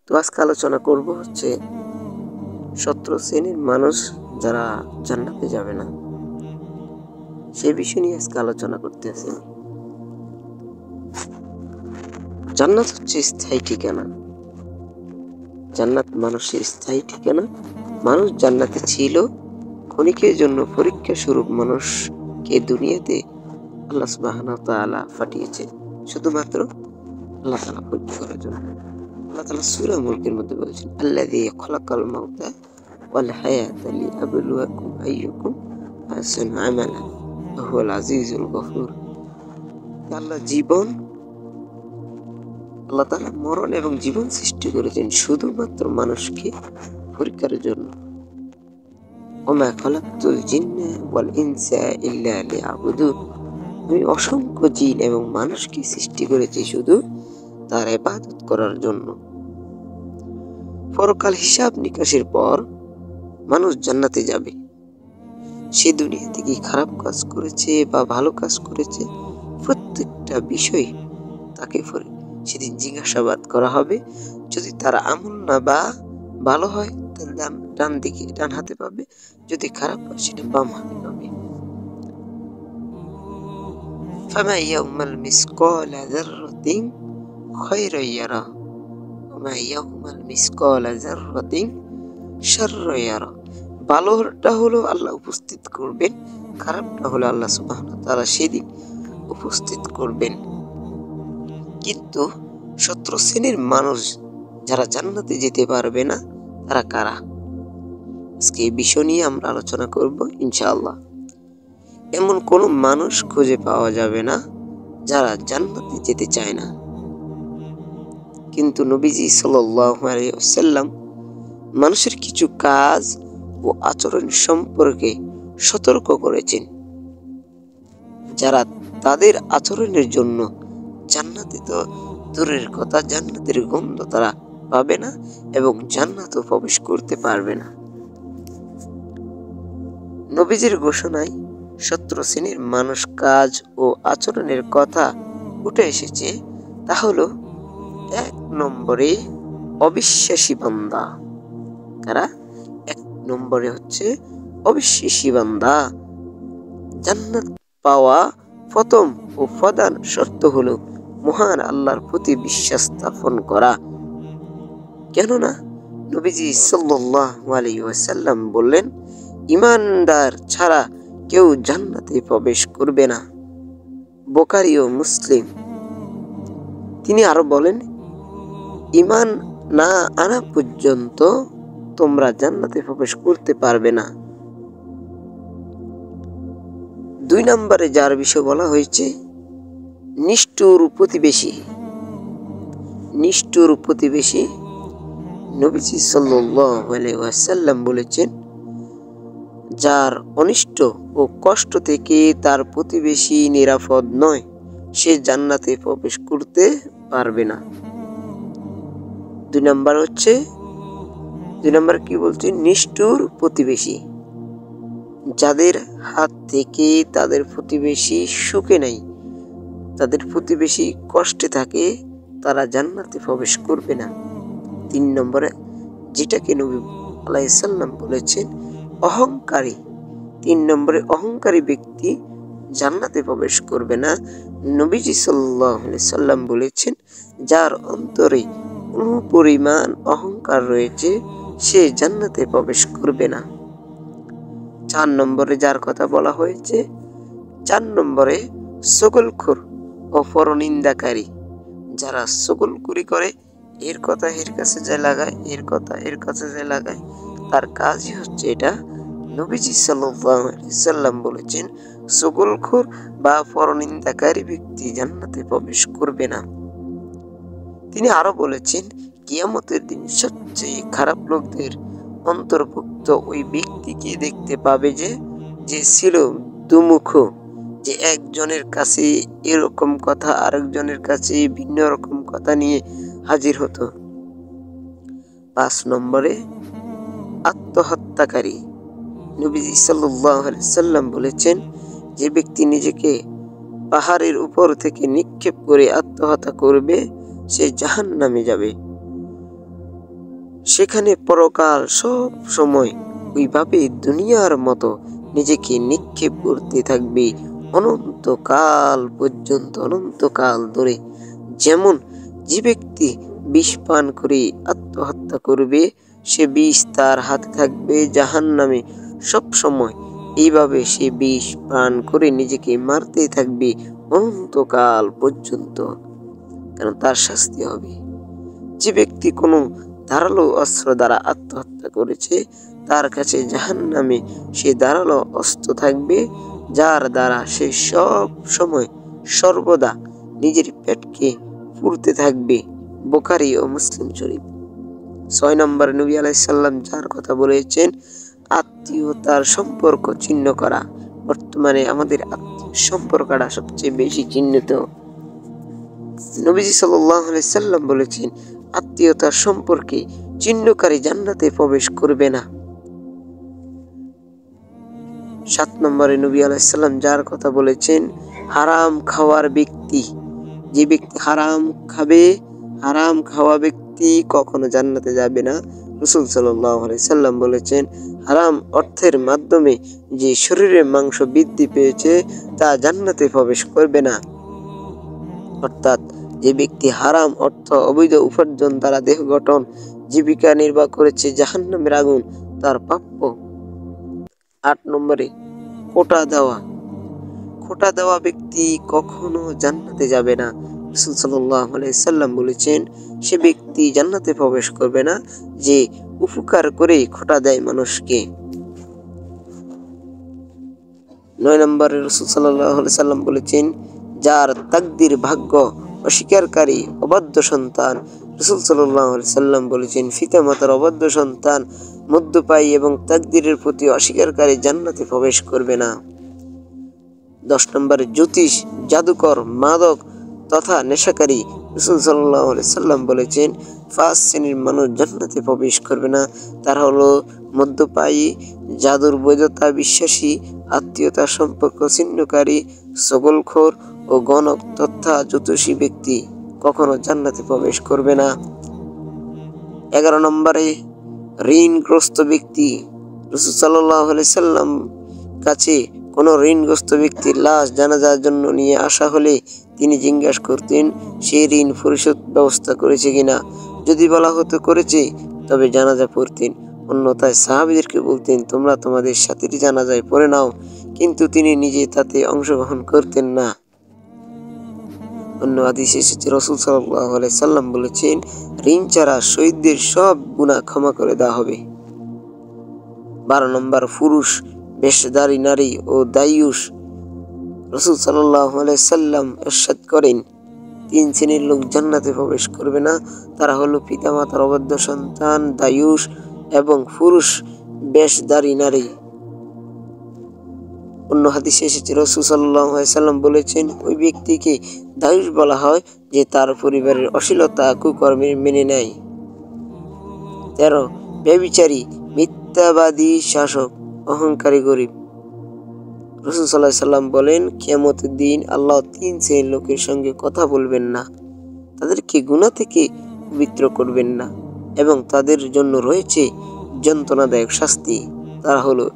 তো আজকে আলোচনা করব হচ্ছে 17 শ্রেণীর মানুষ যারা জান্নাতে যাবে না, সেই বিষয় নিয়ে আজকে আলোচনা করতে আছি। জান্নাত হচ্ছে স্থায়ী ঠিকানা। জান্নাত মানুষের স্থায়ী ঠিকানা। মানুষ জান্নাতে ছিল ক্ষণিকের জন্য, পরীক্ষা স্বরূপ মানুষকে দুনিয়াতে আল্লাহ সুবহানাহু ওয়া তাআলা পাঠিয়েছে শুধুমাত্র আল্লাহ তাআলা পরীক্ষা করার জন্য। আল্লাহ তাআলা সূরা মুলকের মধ্যে বলেছেন, আল্লাযী খালাকাল মাউতা ওয়াল হায়াতা লিয়াবলুয়াকুম আইয়ুকুম আহসানু আমালা ওয়া হুয়াল আজিজুল গফুর। আল্লাহ তাআলা মরণ এবং জীবন সৃষ্টি করেছেন শুধুমাত্র মানুষকে পরীক্ষার জন্য। ওমা খালাকতুল জিন্না ওয়াল ইনসা ইল্লা লিয়াবুদুন। আমি অসংখ্য জিন এবং মানুষকে সৃষ্টি করেছি শুধু তার ইবাদত করার জন্য। পরকাল হিসাব নিকাশের পর মানুষ জান্নাতে যাবে। সে দুনিয়া থেকে খারাপ কাজ করেছে বা ভালো কাজ করেছে, প্রত্যেকটা বিষয় তাকে সেদিন জিজ্ঞাসাবাদ করা হবে। যদি তার আমল না বা ভালো হয় তাহলে ডান হাতে পাবে, যদি খারাপ হয় সেটা বাম হাতে পাবে। ফামা ইয়াউমাল মিসকালা যাররাতিন খায়রান ইয়ারা ওমা ইয়াউমাল মিসকালা যাররাতিন শাররান ইয়ারা। ভালোটা হলো আল্লাহ উপস্থিত করবেন, খারাপটা হলো আল্লাহ সুবহানাহু ওয়া তাআলা সেদিন উপস্থিত করবেন। কিন্তু 17 শ্রেণীর মানুষ যারা জান্নাতে যেতে পারবে না, তারা কারা? আজকে এই বিষয় নিয়ে আমরা আলোচনা করব ইনশাআল্লাহ। এমন কোন মানুষ খুঁজে পাওয়া যাবে না যারা জান্নাতে যেতে চায় না। কিন্তু নবীজি সাল্লাল্লাহু আলাইহি ওয়াসাল্লাম মানুষের কিছু কাজ ও আচরণ সম্পর্কে সতর্ক করেছেন, যারা তাদের আচরণের জন্য জান্নাতে তো দূরের কথা, জান্নাতের গন্ধ তারা পাবে না এবং জান্নাতও প্রবেশ করতে পারবে না। নবীজির ঘোষণায় 17 শ্রেণীর মানুষ কাজ ও আচরণের কথা উঠে এসেছে। তা হলো 1 নম্বরে অবিশ্বাসী বান্দা। কারা? 1 নম্বরে হচ্ছে অবিশ্বাসী বান্দা। জান্নাত পাওয়া প্রথম ও প্রধান শর্ত হলো মহান আল্লাহর প্রতি বিশ্বাস স্থাপন করা। কেননা নবীজি সাল্লাল্লাহু আলাইহি ওয়াসাল্লাম বললেন, ঈমানদার ছাড়া কেউ জান্নাতে প্রবেশ করবে না। বুখারী ও মুসলিম। তিনি আরো বলেন, ঈমান না আনা পর্যন্ত তোমরা জান্নাতে প্রবেশ করতে পারবে না। 2 নম্বরে যার বিষয় বলা হয়েছে নিষ্ঠুর প্রতিবেশী। নিষ্ঠুর প্রতিবেশী। নবীজি সাল্লাল্লাহু আলাইহি ওয়াসাল্লাম বলেছেন, যার অনিষ্ট ও কষ্ট থেকে তার প্রতিবেশী নিরাপদ নয়, সে জান্নাতে প্রবেশ করতে পারবে না। 2 নম্বর কি বলছে? নিষ্ঠুর প্রতিবেশী। যাদের হাত থেকে তাদের প্রতিবেশী সুখে নাই, তাদের প্রতিবেশী কষ্টে থাকে, তারা জান্নাতে প্রবেশ করবে না। 3 নম্বরে যেটাকে নবী আলাইহিস সালাম বলেছেন অহংকারী। 3 নম্বরে অহংকারী ব্যক্তি জান্নাতে প্রবেশ করবে না। নবীজি সাল্লাল্লাহু আলাইহি সাল্লাম বলেছেন, যার অন্তরে কোনো পরিমাণ অহংকার রয়েছে সে জান্নাতে প্রবেশ করবে না। 4 নম্বরে যার কথা বলা হয়েছে, 4 নম্বরে চগলখোর ও পরনিন্দাকারী। যারা চগলখুরি করে, এর কথা এর কাছে যায় লাগায়, এর কথা এর কাছে যায় লাগায়, তার কাজই হচ্ছে এটা। নবীজি সাল্লাল্লাহু আলাইহি সাল্লাম বলেছেন, চগলখোর বা পরনিন্দাকারী ব্যক্তি জান্নাতে প্রবেশ করবে না। তিনি আরো বলেছেন, কিয়ামতের দিন সবচেয়ে খারাপ লোকদের অন্তর্ভুক্ত ওই ব্যক্তিকে দেখতে পাবে যে ছিল দুমুখ, যে একজনের কাছে এরকম কথা আরেকজনের কাছে ভিন্ন রকম কথা নিয়ে হাজির হতো। 5 নম্বরে আত্মহত্যাকারী। নবীজি সাল্লাল্লাহু আলাইহি সাল্লাম বলেছেন, যে ব্যক্তি নিজেকে পাহাড়ের উপর থেকে নিক্ষেপ করে আত্মহত্যা করবে সে জাহান্নামে যাবে। সেখানে পরকাল সব সময় ওইভাবে দুনিয়ার মতো নিজেকে নিক্ষেপ করতে থাকবে অনন্তকাল পর্যন্ত, অনন্তকাল ধরে। যেমন যে ব্যক্তি বিষ পান করে আত্মহত্যা করবে, সে বিষ তার হাতে থাকবে জাহান্নামে সব সময়। এইভাবে সে বিষ পান করে নিজেকে মারতে থাকবে অনন্তকাল পর্যন্ত, কারণ তার শাস্তি হবে। যে ব্যক্তি কোনো ধারালো অস্ত্র দ্বারা আত্মহত্যা করেছে, তার কাছে জাহান্নামে সে ধারালো অস্ত্র থাকবে, যার দ্বারা সে সব সময় সর্বদা নিজের পেটকে পুড়তে থাকবে। বুখারী ও মুসলিম শরীফ। 6 নম্বর, নবী আলাইহিস সালাম যার কথা বলেছেন, আত্মীয়তার সম্পর্ক ছিন্ন করা। বর্তমানে আমাদের আত্মীয় সম্পর্কটা সবচেয়ে বেশি চিহ্নিত। নবীজি সাল্লাল্লাহু আলাইহি সাল্লাম বলেছেন, আত্মীয়তার সম্পর্কে ছিন্নকারী জান্নাতে প্রবেশ করবে না। 7 নম্বরে নবী আলাইহিস সালাম যার কথা বলেছেন, হারাম খাওয়ার ব্যক্তি, যে ব্যক্তি হারাম খাবে, হারাম খাওয়া ব্যক্তি কখনো জান্নাতে যাবে না। রাসূল সাল্লাল্লাহু আলাইহি সাল্লাম বলেছেন, হারাম অর্থের মাধ্যমে যে শরীরের মাংস বৃদ্ধি পেয়েছে তা জান্নাতে প্রবেশ করবে না। অর্থাৎ যে ব্যক্তি হারাম অর্থ অবৈধ উপার্জন দ্বারা দেহ গঠন জীবিকা নির্বাহ করেছে, জাহান্নামের আগুন তার প্রাপ্য। 8 নম্বরে, খোঁটা দেওয়া। খোঁটা দেওয়া ব্যক্তি কখনো জান্নাতে যাবে না। রাসূল সাল্লাল্লাহু আলাইহি সাল্লাম বলেছেন, সে ব্যক্তি জান্নাতে প্রবেশ করবে না যে উপকার করে খোঁটা দেয় মানুষকে। 9 নম্বরে রাসূল সাল্লাল্লাহু আলাইহি সাল্লাম বলেছেন, যার তাকদীর ভাগ্য অস্বীকারী অবাধ্য সন্তান। রাসূল সাল্লাল্লাহু আলাইহি সাল্লাম বলেছেন, পিতামাতার অবাধ্য সন্তান, মদ্যপায়ী এবং তাকদীরের প্রতি অস্বীকারী জান্নাতে প্রবেশ করবে না। 10 নম্বরে, জ্যোতিষ, জাদুকর, মাদক তথা নেশাকারী। রাসূল সাল্লাল্লাহু আলাইহি সাল্লাম বলেছেন, 5 শ্রেণীর মানুষ জান্নাতে প্রবেশ করবে না। তারা হলো মদ্যপায়ী, জাদুর বৈধতা বিশ্বাসী, আত্মীয়তার সম্পর্ক ছিন্নকারী, ছগলখোর ও গণক তথা জ্যোতিষী ব্যক্তি কখনো জান্নাতে প্রবেশ করবে না। 11 নম্বরে, ঋণগ্রস্ত ব্যক্তি। রাসূল সাল্লাল্লাহু আলাইহি সাল্লাম কাছে কোনো ঋণগ্রস্ত ব্যক্তির লাশ জানাজার জন্য নিয়ে আসা হলে তিনি জিজ্ঞাসা করতেন, সে ঋণ পরিশোধ ব্যবস্থা করেছে কিনা। যদি বলা হতো করেছে, তবে জানাজা পড়তেন, অন্যথায় সাহাবীদেরকে বলতেন, তোমরা তোমাদের সাথীর জানাজায় পড়ে নাও, কিন্তু তিনি নিজে তাতে অংশগ্রহণ করতেন না। অন্য হাদিসে এসেছে, রাসূল সাল্লাল্লাহু আলাইহি সাল্লাম বলেছেন, ঋণ ছাড়া শহীদদের সব গুনাহ ক্ষমা করে দেওয়া হবে। 12 নম্বর, পুরুষ, বেশধারী নারী ও দায়ুস। রাসূল সাল্লাল্লাহু আলাইহি সাল্লাম ইরশাদ করেন, 3 শ্রেণীর লোক জান্নাতে প্রবেশ করবে না। তারা হলো পিতামাতার অবাধ্য সন্তান, দায়ুস এবং পুরুষ বেশধারী নারী। অন্য হাদিসে এসেছে, রাসূল সাল্লাল্লাহু আলাইহি সাল্লাম বলেছেন, ওই ব্যক্তিকে দায়ুস বলা হয় যে তার পরিবারের অশ্লীলতা কুকর্মের মেনে নেয়। 13, ব্যভিচারী, মিথ্যাবাদী, শাসক, অহংকারী, গরিব। রাসূল সাল্লাল্লাহু আলাইহি সাল্লাম বলেন, কিয়ামতের দিন আল্লাহ 3 শ্রেণীর লোকের সঙ্গে কথা বলবেন না, তাদেরকে গুনাহ থেকে পবিত্র করবেন না এবং তাদের জন্য রয়েছে যন্ত্রণাদায়ক শাস্তি। তারা হলো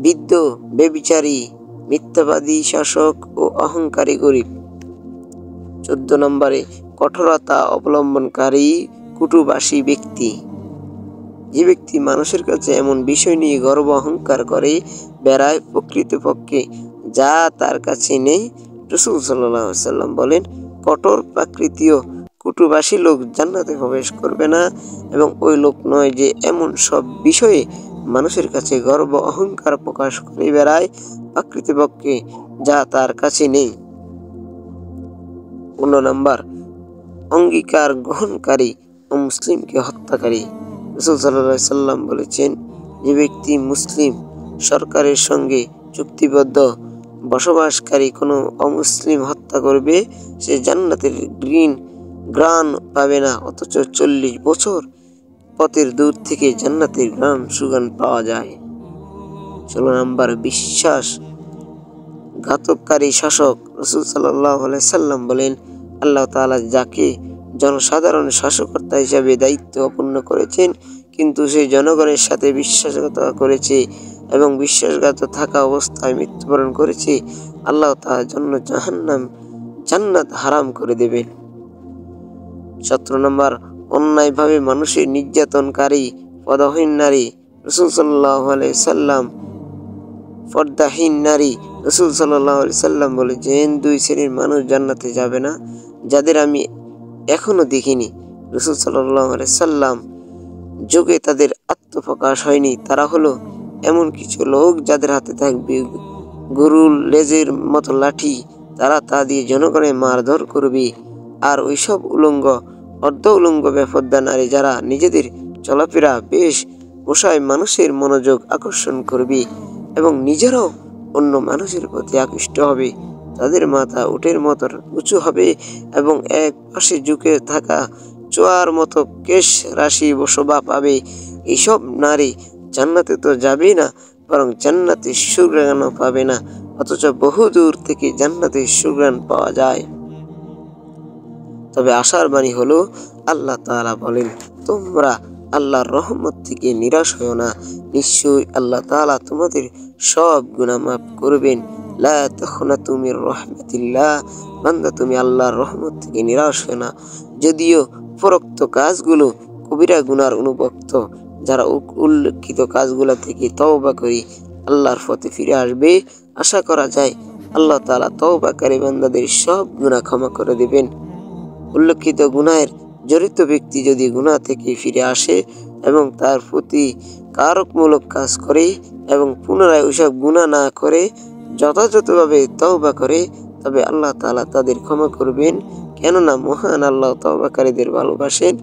বৃদ্ধ, ব্যভিচারী, মিথ্যাবাদী, শাসক ও অহংকারী, গরিব। 14 নম্বরে, কঠোরতা অবলম্বনকারী, কটুভাষী ব্যক্তি। যে ব্যক্তি মানুষের কাছে এমন বিষয় নিয়ে গর্ব অহংকার করে বেড়ায়, প্রকৃতপক্ষে যা তার কাছে নেই। রাসূল সাল্লাল্লাহু আলাইহি সাল্লাম বলেন, কঠোর প্রকৃতিও কটুভাষী লোক জান্নাতে প্রবেশ করবে না, এবং ওই লোক নয় যে এমন সব বিষয়ে মানুষের কাছে গর্ব অহংকার প্রকাশ করে বেড়ায়, প্রকৃতপক্ষে যা তার কাছে নেই। 15 নম্বর, অঙ্গীকার গ্রহণকারী ও মুসলিমকে হত্যাকারী। রাসূল সাল্লাল্লাহু আলাইহি সাল্লাম বলেছেন, যে ব্যক্তি মুসলিম সরকারের সঙ্গে চুক্তিবদ্ধ বসবাসকারী কোনো অমুসলিম হত্যা করবে, সে জান্নাতের ঘ্রাণ পাবে না, অথচ 40 বছর পথের দূর থেকে জান্নাতের ঘ্রাণ সুগন্ধ পাওয়া যায়। 16 নম্বর, বিশ্বাসঘাতককারী শাসক। রাসূল সাল্লাল্লাহু আলাইহি সাল্লাম বলেন, আল্লাহ তাআলা যাকে জনসাধারণ শাসকর্তা হিসাবে দায়িত্ব অপূর্ণ করেছেন, কিন্তু সে জনগণের সাথে বিশ্বাসঘাতকতা করেছে এবং বিশ্বাসঘাত থাকা অবস্থায় মৃত্যুবরণ করেছে, আল্লাহ তার জন্য জান্নাত হারাম করে দেবেন। 17 নম্বর, অন্যায়ভাবে মানুষের নির্যাতনকারী পর্দাহীন নারী। রাসূল সাল্লাল্লাহু আলাইহি সাল্লাম পর্দাহীন নারী রাসূল সাল্লাল্লাহু আলাইহি সাল্লাম বলেছেন, 2 শ্রেণীর মানুষ জান্নাতে যাবে না, যাদের আমি এখনো দেখিনি। রাসূল সাল্লাল্লাহু আলাইহি সাল্লাম যুগে তাদের আত্মপ্রকাশ হয়নি। তারা হলো এমন কিছু লোক যাদের হাতে থাকবে গরুর লেজের মতো লাঠি, তারা তা দিয়ে জনগণের মারধর করবে। আর ওইসব অর্ধ উলঙ্গ বেপর্দা নারী যারা নিজেদের চলাফেরা বেশ পোষায় মানুষের মনোযোগ আকর্ষণ করবে এবং নিজেরাও অন্য মানুষের প্রতি আকৃষ্ট হবে। তাদের মাথা উটের মতো উঁচু হবে এবং এক পাশে ঝুঁকে থাকা চোয়ার মতো কেশ রাশি শোভা পাবে। এইসব নারী জান্নাতে তো যাবেই না, বরং জান্নাতের সুঘ্রাণও পাবে না, অথচ বহু দূর থেকে জান্নাতের সুঘ্রাণ পাওয়া যায়। তবে আশার বাণী হলো, আল্লাহ তাআলা বলেন, তোমরা আল্লাহর রহমত থেকে নিরাশ হও না, নিশ্চয়ই আল্লাহ তাআলা তোমাদের সব গুনাহ মাফ করবেন। লা তাখনাতু মির রাহমাতিল্লাহ, বান্দা তুমি আল্লাহর রহমত থেকে নিরাশ হও না। যদিও উপরোক্ত কাজগুলো কবিরা গুনার অনুপক্ত, যারা উল্লেখিত কাজগুলো থেকে তওবা করে আল্লাহর পথে ফিরে আসবে, আশা করা যায় আল্লাহ তাআলা তওবাকারী বান্দাদের সব গুনাহ ক্ষমা করে দেবেন। উল্লেখিত গুনাহের জড়িত ব্যক্তি যদি গুনাহ থেকে ফিরে আসে এবং তার প্রতি কারকমূলক কাজ করে এবং পুনরায় ওইসব গুনাহ না করে যথাযথভাবে তওবা করে, তবে আল্লাহ তাআলা তাদের ক্ষমা করবেন। কেননা মহান আল্লাহ তওবাকারীদের ভালোবাসেন,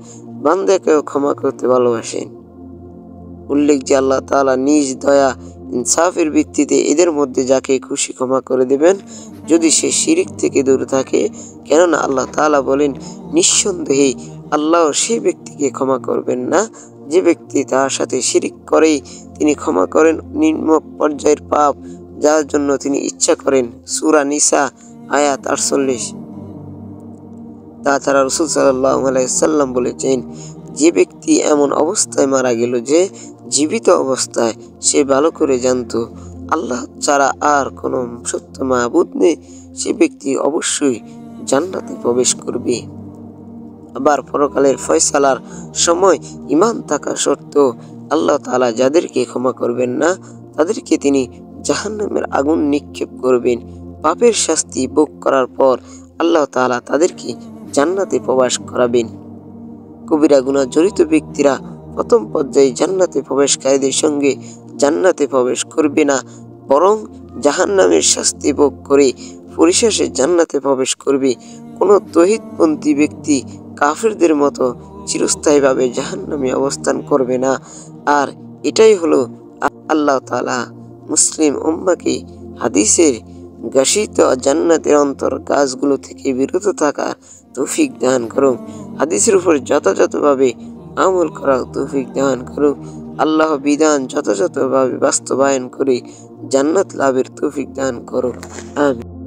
বান্দাকেও ক্ষমা করতে ভালোবাসেন। উল্লেখ যে আল্লাহ তাআলা নিজ দয়া ইনসাফের ভিত্তিতে এদের মধ্যে যাকে খুশি ক্ষমা করে দেবেন, যদি সে শিরিক থেকে দূরে থাকে। কেননা আল্লাহ তাআলা বলেন, নিঃসন্দেহে আল্লাহ সেই ব্যক্তিকে ক্ষমা করবেন না যে ব্যক্তি তার সাথে শিরিক করেই তিনি ক্ষমা করেন নিম্ন পর্যায়ের পাপ, যার জন্য তিনি ইচ্ছা করেন। সূরা নিসা আয়াত 48। তাছাড়া রাসূল সাল্লাল্লাহু আলাইহি সাল্লাম বলেছেন, যে ব্যক্তি এমন অবস্থায় মারা গেল যে জীবিত অবস্থায় সে ভালো করে জানত আল্লাহ ছাড়া আর কোনো সত্য মাবুদ নেই, সে ব্যক্তি অবশ্যই জান্নাতে প্রবেশ করবে। আবার পরকালের ফয়সালার সময় ঈমান থাকা সত্ত্বেও আল্লাহ তাআলা যাদেরকে ক্ষমা করবেন না, তাদেরকে তিনি জাহান্নামের আগুন নিক্ষেপ করবেন। পাপের শাস্তি ভোগ করার পর আল্লাহ তাআলা তাদেরকে জান্নাতে প্রবেশ করাবেন। কবিরা গুনাহ জড়িত ব্যক্তিরা প্রথম পর্যায়ে জান্নাতে প্রবেশকারীদের সঙ্গে জান্নাতে প্রবেশ করবে না, বরং জাহান্নামের শাস্তি ভোগ করে পরিশেষে জান্নাতে প্রবেশ করবে। কোনো তৌহিদপন্থী ব্যক্তি কাফিরদের মতো চিরস্থায়ীভাবে জাহান্নামে অবস্থান করবে না। আর এটাই হলো আল্লাহ তাআলা মুসলিম উম্মাহকে হাদিসের ঘোষিত জান্নাতের অন্তর কাজগুলো থেকে বিরত থাকার তৌফিক দান করুন। হাদিসের উপর যথাযথভাবে আমল করার তৌফিক দান করুন। আল্লাহ বিধান যথাযথভাবে বাস্তবায়ন করে জান্নাত লাভের তৌফিক দান করুন। আমিন।